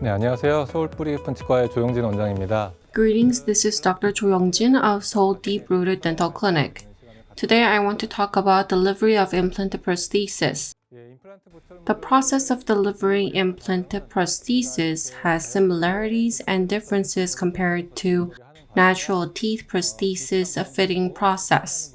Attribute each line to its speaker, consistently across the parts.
Speaker 1: 네, 안녕하세요. 서울 뿌리 깊은 치과의 조영진 원장입니다.
Speaker 2: Greetings, this is Dr. Cho Young-jin of Seoul Deep Rooted Dental Clinic. Today I want to talk about delivery of implant prosthesis. The process of delivering implant prosthesis has similarities and differences compared to natural teeth prosthesis fitting process.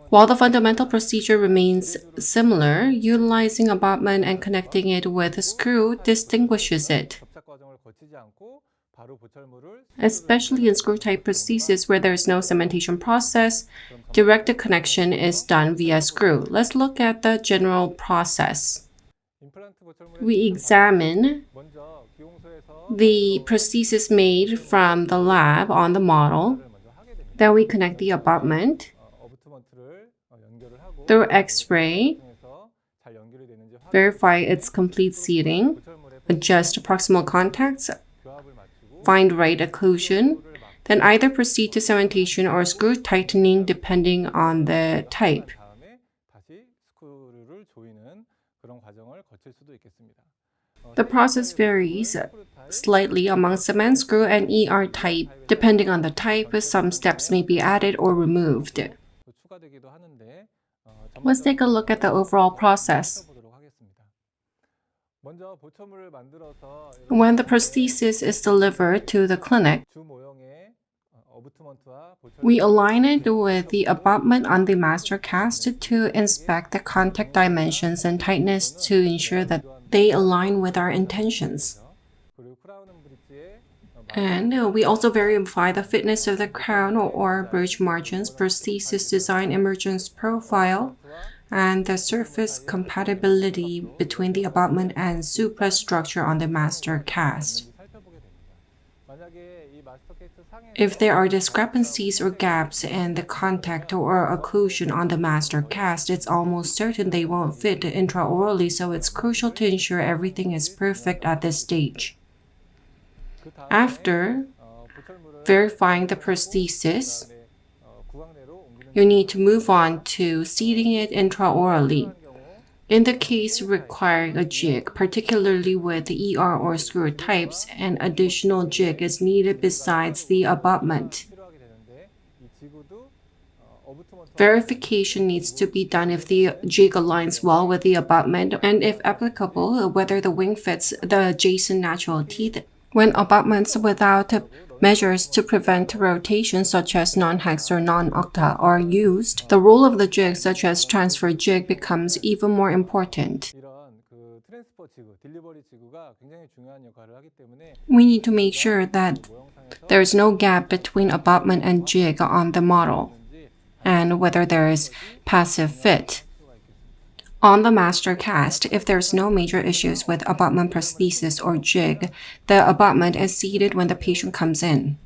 Speaker 2: While the fundamental procedure remains similar, utilizing abutment and connecting it with a screw distinguishes it. Especially in screw-type prosthesis where there is no cementation process, direct connection is done via screw. Let's look at the general process. We examine the prosthesis made from the lab on the model. Then we connect the abutment through X-ray, verify its complete seating, adjust proximal contacts, find right occlusion, then either proceed to cementation or screw tightening depending on the type. The process varies slightly among cement, screw, and ER type. Depending on the type, some steps may be added or removed. Let's take a look at the overall process. When the prosthesis is delivered to the clinic, we align it with the abutment on the master cast to inspect the contact dimensions and tightness to ensure that they align with our intentions. And we also verify the fitness of the crown or bridge margins, prosthesis design emergence profile, and the surface compatibility between the abutment and suprastructure on the master cast. If there are discrepancies or gaps in the contact or occlusion on the master cast, it's almost certain they won't fit intraorally, so it's crucial to ensure everything is perfect at this stage. After verifying the prosthesis, you need to move on to seating it intraorally. In the case requiring a jig, particularly with ER or screw types, an additional jig is needed besides the abutment. Verification needs to be done if the jig aligns well with the abutment and, if applicable, whether the wing fits the adjacent natural teeth. When abutments without measures to prevent rotation, such as non-hex or non-octa, are used, the role of the jig, such as transfer jig, becomes even more important. We need to make sure that there is no gap between abutment and jig on the model, and whether there is passive fit. On the master cast, if there's no major issues with abutment prosthesis or jig, the abutment is seated when the patient comes in.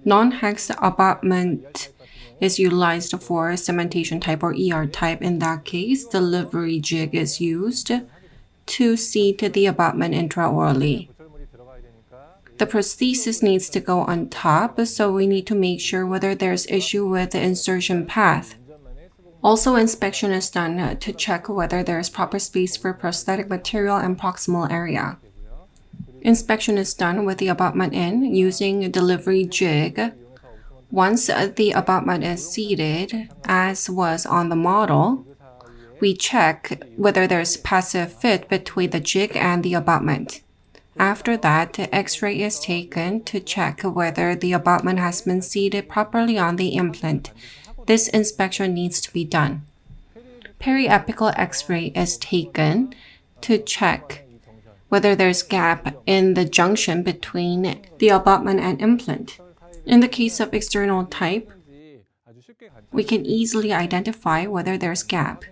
Speaker 2: Non-hex abutment is utilized for cementation type or ER type. In that case, delivery jig is used to seat the abutment intraorally. The prosthesis needs to go on top, so we need to make sure whether there's issue with the insertion path. Also, inspection is done to check whether there is proper space for prosthetic material and proximal area. Inspection is done with the abutment in using a delivery jig. Once the abutment is seated, as was on the model, we check whether there's passive fit between the jig and the abutment. After that, X-ray is taken to check whether the abutment has been seated properly on the implant. This inspection needs to be done. Periapical X-ray is taken to check whether there's gap in the junction between the abutment and implant. In the case of external type, we can easily identify whether there's gap.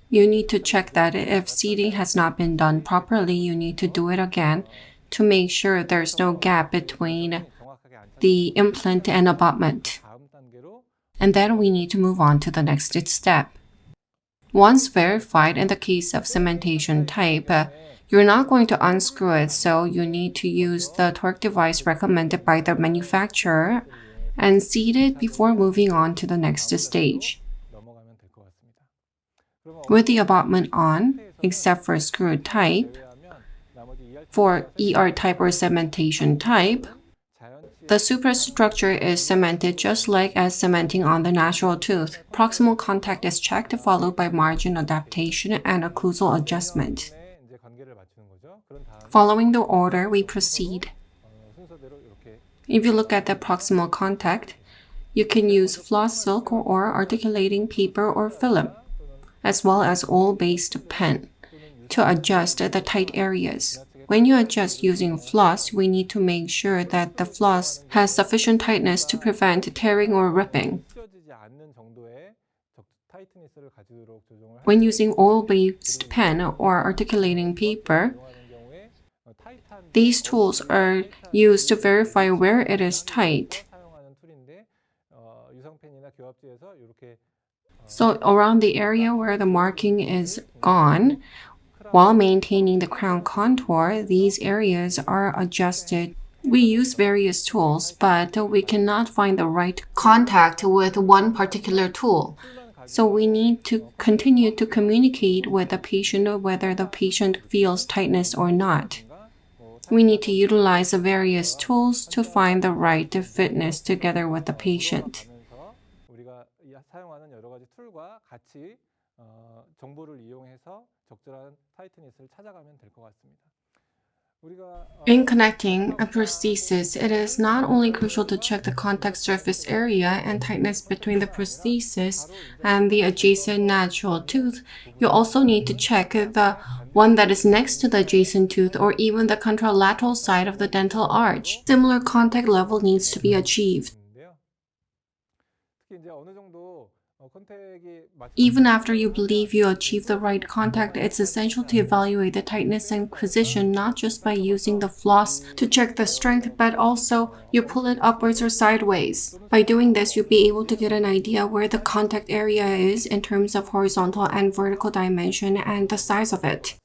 Speaker 2: You need to check that if seating has not been done properly, you need to do it again to make sure there's no gap between the implant and abutment. And then we need to move on to the next step. Once verified in the case of cementation type, you're not going to unscrew it, so you need to use the torque device recommended by the manufacturer and seat it before moving on to the next stage. With the abutment on, except for screw type, for ER type or cementation type, the superstructure is cemented just like as cementing on the natural tooth. Proximal contact is checked, followed by margin adaptation and occlusal adjustment. Following the order, we proceed. If you look at the proximal contact, you can use floss silk or articulating paper or film, as well as oil-based pen, to adjust the tight areas. When you adjust using floss, we need to make sure that the floss has sufficient tightness to prevent tearing or ripping. When using oil-based pen or articulating paper, these tools are used to verify where it is tight. So around the area where the marking is gone, while maintaining the crown contour, these areas are adjusted. We use various tools, but we cannot find the right contact with one particular tool. So we need to continue to communicate with the patient whether the patient feels tightness or not. We need to utilize the various tools to find the right fitness together with the patient. In connecting a prosthesis, it is not only crucial to check the contact surface area and tightness between the prosthesis and the adjacent natural tooth, you also need to check the one that is next to the adjacent tooth or even the contralateral side of the dental arch. Similar contact level needs to be achieved. Even after you believe you achieve the right contact, it's essential to evaluate the tightness and position not just by using the floss to check the strength, but also you pull it upwards or sideways. By doing this, you'll be able to get an idea where the contact area is in terms of horizontal and vertical dimension and the size of it.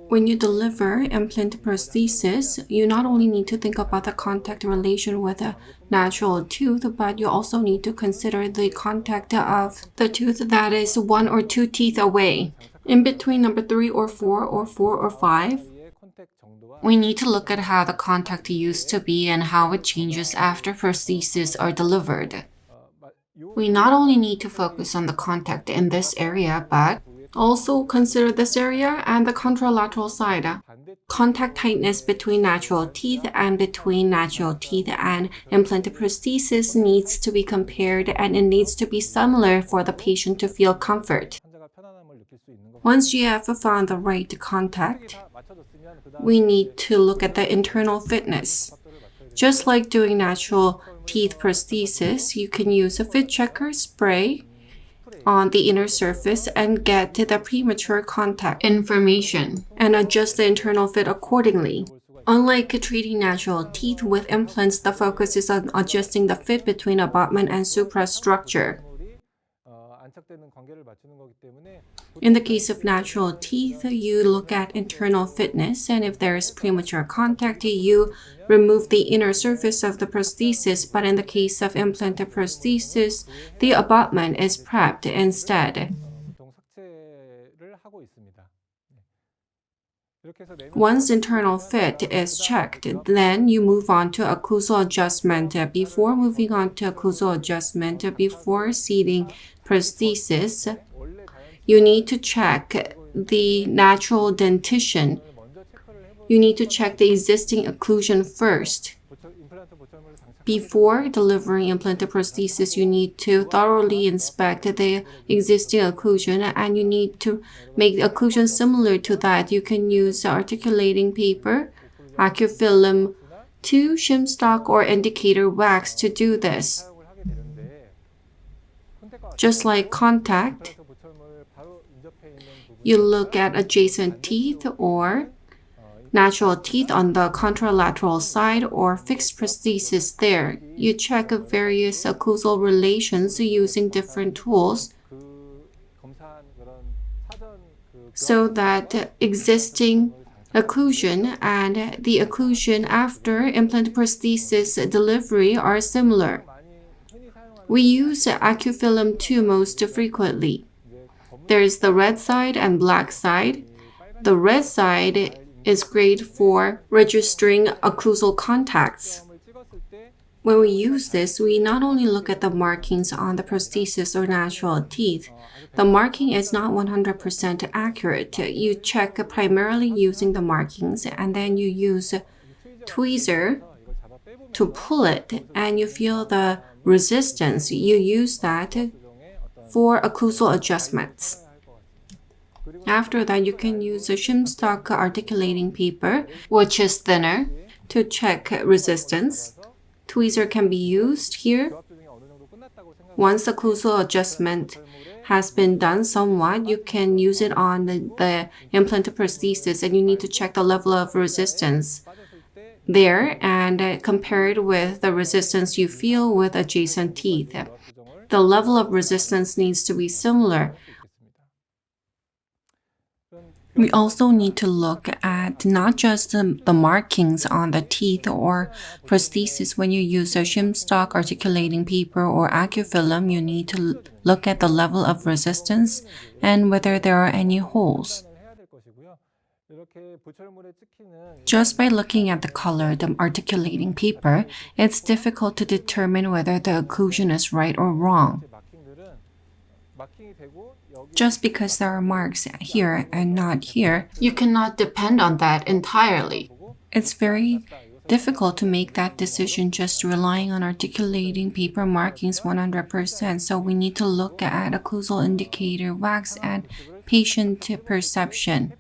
Speaker 2: When you deliver implant prosthesis, you not only need to think about the contact relation with a natural tooth, but you also need to consider the contact of the tooth that is 1 or 2 teeth away. In between number 3 or 4 or 4 or 5, we need to look at how the contact used to be and how it changes after prostheses are delivered. We not only need to focus on the contact in this area, but also consider this area and the contralateral side. Contact tightness between natural teeth and between natural teeth and implanted prosthesis needs to be compared, and it needs to be similar for the patient to feel comfort. Once you have found the right contact, we need to look at the internal fitness. Just like doing natural teeth prosthesis, you can use a fit checker spray on the inner surface and get the premature contact information and adjust the internal fit accordingly. Unlike treating natural teeth with implants, the focus is on adjusting the fit between abutment and suprastructure. In the case of natural teeth, you look at internal fitness, and if there is premature contact, you remove the inner surface of the prosthesis, but in the case of implanted prosthesis, the abutment is prepped instead. Once internal fit is checked, then you move on to occlusal adjustment. Before moving on to occlusal adjustment, before seating prosthesis, you need to check the natural dentition. You need to check the existing occlusion first. Before delivering implanted prosthesis, you need to thoroughly inspect the existing occlusion, and you need to make the occlusion similar to that. You can use articulating paper, acufilm, 2 shim stock, or indicator wax to do this. Just like contact, you look at adjacent teeth or natural teeth on the contralateral side or fixed prosthesis there. You check various occlusal relations using different tools so that existing occlusion and the occlusion after implant prosthesis delivery are similar. We use Acufilm 2 most frequently. There is the red side and black side. The red side is great for registering occlusal contacts. When we use this, we not only look at the markings on the prosthesis or natural teeth. The marking is not 100% accurate. You check primarily using the markings, and then you use tweezer to pull it, and you feel the resistance. You use that for occlusal adjustments. After that, you can use a shim-stock articulating paper, which is thinner, to check resistance. Tweezer can be used here. Once the occlusal adjustment has been done somewhat, you can use it on the implanted prosthesis, and you need to check the level of resistance there and compare it with the resistance you feel with adjacent teeth. The level of resistance needs to be similar. We also need to look at not just the markings on the teeth or prosthesis. When you use a shim-stock articulating paper or Acufilm, you need to look at the level of resistance and whether there are any holes. Just by looking at the color, the articulating paper, it's difficult to determine whether the occlusion is right or wrong. Just because there are marks here and not here, you cannot depend on that entirely. It's very difficult to make that decision just relying on articulating paper markings 100%, so we need to look at occlusal indicator wax and patient perception.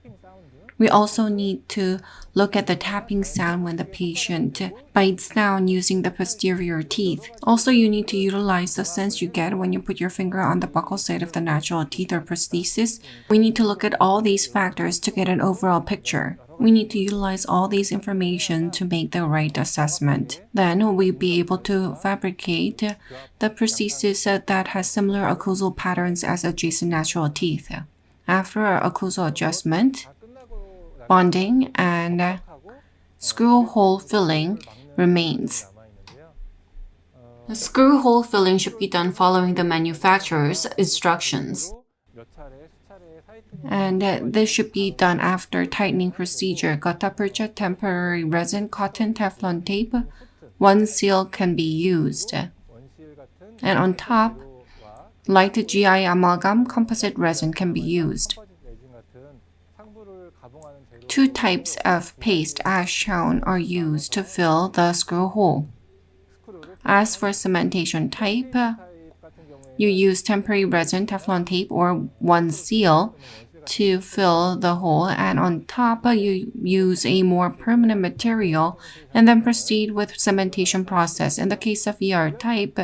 Speaker 2: We also need to look at the tapping sound when the patient bites down using the posterior teeth. Also, you need to utilize the sense you get when you put your finger on the buccal side of the natural teeth or prosthesis. We need to look at all these factors to get an overall picture. We need to utilize all these information to make the right assessment. Then we'll be able to fabricate the prosthesis that has similar occlusal patterns as adjacent natural teeth. After occlusal adjustment, bonding and screw hole filling remains. The screw hole filling should be done following the manufacturer's instructions. And this should be done after tightening procedure. Gutta-percha, temporary resin, cotton, Teflon tape, one seal can be used. And on top, light GI amalgam composite resin can be used. Two types of paste, as shown, are used to fill the screw hole. As for cementation type, you use temporary resin, Teflon tape, or one seal to fill the hole, and on top you use a more permanent material and then proceed with cementation process. In the case of ER type,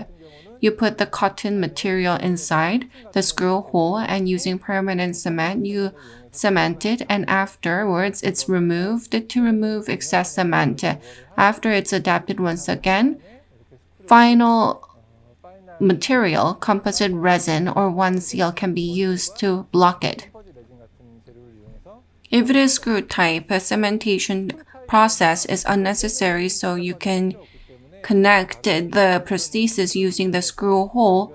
Speaker 2: you put the cotton material inside the screw hole, and using permanent cement, you cement it, and afterwards it's removed to remove excess cement. After it's adapted once again, final material, composite resin or one seal, can be used to block it. If it is screw type, a cementation process is unnecessary, so you can connect the prosthesis using the screw hole,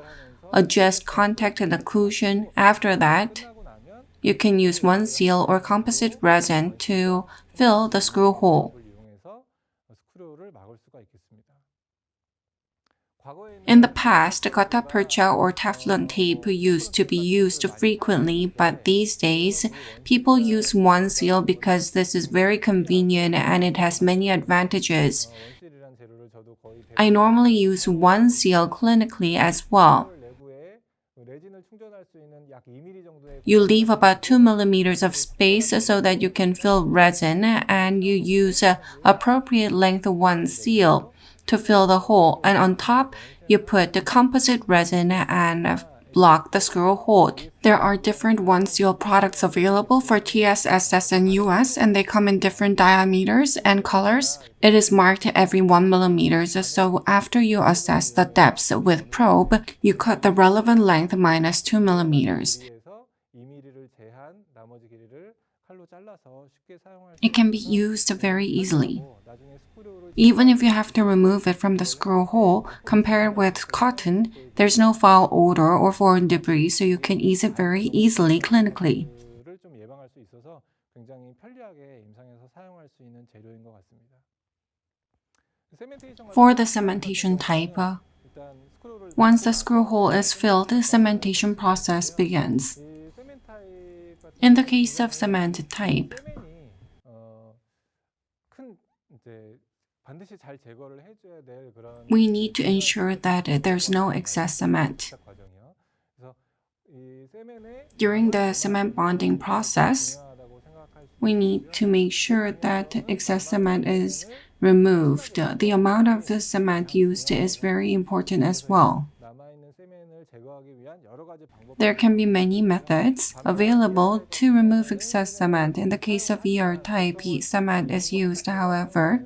Speaker 2: adjust contact and occlusion. After that, you can use one seal or composite resin to fill the screw hole. In the past, gutta-percha or Teflon tape used to be used frequently, but these days, people use one seal because this is very convenient and it has many advantages. I normally use one seal clinically as well. You leave about 2 millimeters of space so that you can fill resin, and you use appropriate length one seal to fill the hole, and on top you put the composite resin and block the screw hole. There are different one seal products available for TSSS and US, and they come in different diameters and colors. It is marked every 1 millimeter, so after you assess the depths with probe, you cut the relevant length minus 2 millimeters. It can be used very easily. Even if you have to remove it from the screw hole, compared with cotton, there's no foul odor or foreign debris, so you can use it very easily clinically. For the cementation type, once the screw hole is filled, the cementation process begins. In the case of cement type, we need to ensure that there's no excess cement. During the cement bonding process, we need to make sure that excess cement is removed. The amount of the cement used is very important as well. There can be many methods available to remove excess cement. In the case of type, cement is used, however,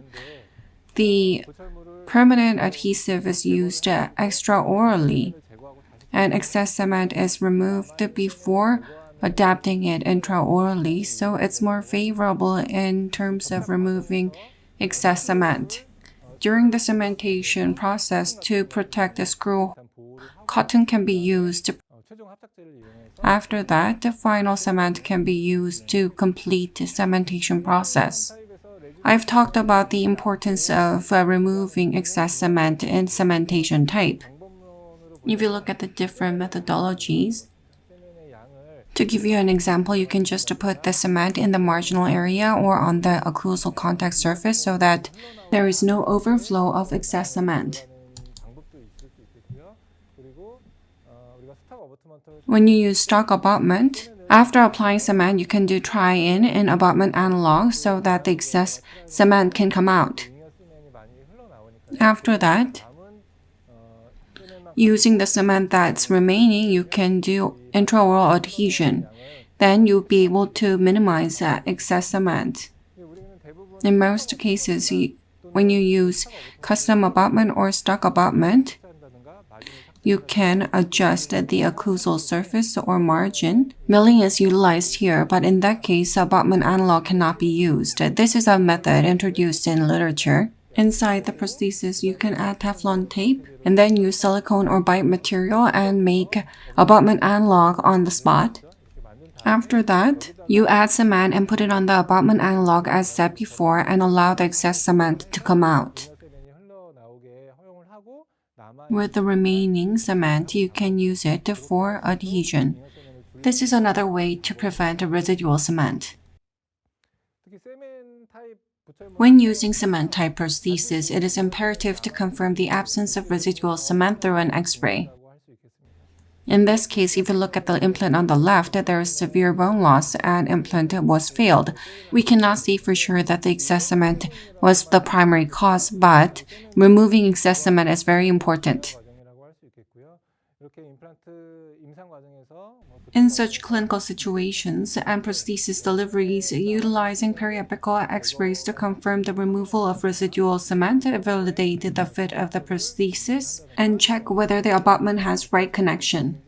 Speaker 2: the permanent adhesive is used extraorally, and excess cement is removed before adapting it intraorally, so it's more favorable in terms of removing excess cement. During the cementation process, to protect the screw, cotton can be used. After that, the final cement can be used to complete the cementation process. I've talked about the importance of removing excess cement in cementation type. If you look at the different methodologies, to give you an example, you can just put the cement in the marginal area or on the occlusal contact surface so that there is no overflow of excess cement. When you use stock abutment, after applying cement, you can do try-in and abutment analog so that the excess cement can come out. After that, using the cement that's remaining, you can do intraoral adhesion. Then you'll be able to minimize that excess cement. In most cases, when you use custom abutment or stock abutment, you can adjust the occlusal surface or margin. Milling is utilized here, but in that case, abutment analog cannot be used. This is a method introduced in literature. Inside the prosthesis, you can add Teflon tape and then use silicone or bite material and make abutment analog on the spot. After that, you add cement and put it on the abutment analog as said before and allow the excess cement to come out. With the remaining cement, you can use it for adhesion. This is another way to prevent residual cement. When using cement-type prosthesis, it is imperative to confirm the absence of residual cement through an X-ray. In this case, if you look at the implant on the left, there is severe bone loss and implant was failed. We cannot say for sure that the excess cement was the primary cause, but removing excess cement is very important. In such clinical situations and prosthesis deliveries, utilizing periapical X-rays to confirm the removal of residual cement, validate the fit of the prosthesis, and check whether the abutment has right connection.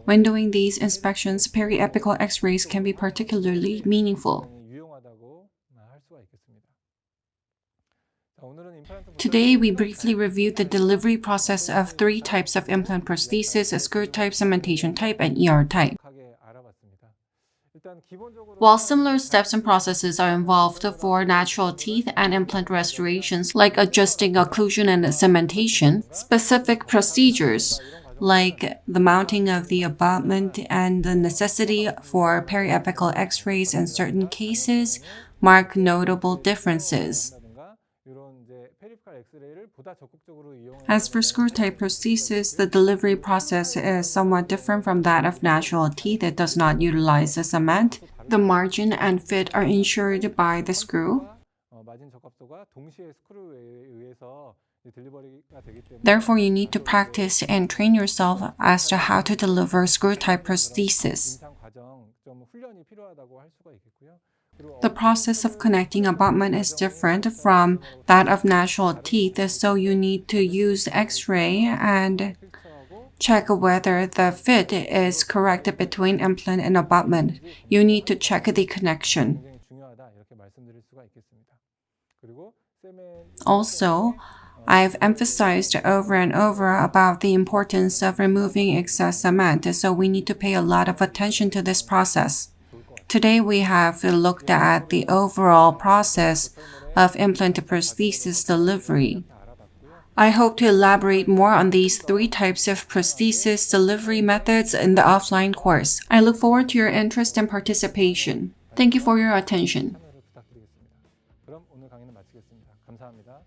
Speaker 2: When doing these inspections, periapical X-rays can be particularly meaningful. Today, we briefly reviewed the delivery process of 3 types of implant prosthesis: screw type, cementation type, and type. While similar steps and processes are involved for natural teeth and implant restorations, like adjusting occlusion and cementation, specific procedures, like the mounting of the abutment and the necessity for periapical X-rays in certain cases, mark notable differences. As for screw-type prosthesis, the delivery process is somewhat different from that of natural teeth. It does not utilize the cement. The margin and fit are ensured by the screw. Therefore, you need to practice and train yourself as to how to deliver screw-type prosthesis. The process of connecting abutment is different from that of natural teeth, so you need to use X-ray and check whether the fit is correct between implant and abutment. You need to check the connection. Also, I've emphasized over and over about the importance of removing excess cement, so we need to pay a lot of attention to this process. Today, we have looked at the overall process of implant prosthesis delivery. I hope to elaborate more on these 3 types of prosthesis delivery methods in the offline course. I look forward to your interest and participation. Thank you for your attention.
Speaker 1: 그럼 오늘 강의는 마치겠습니다. 감사합니다.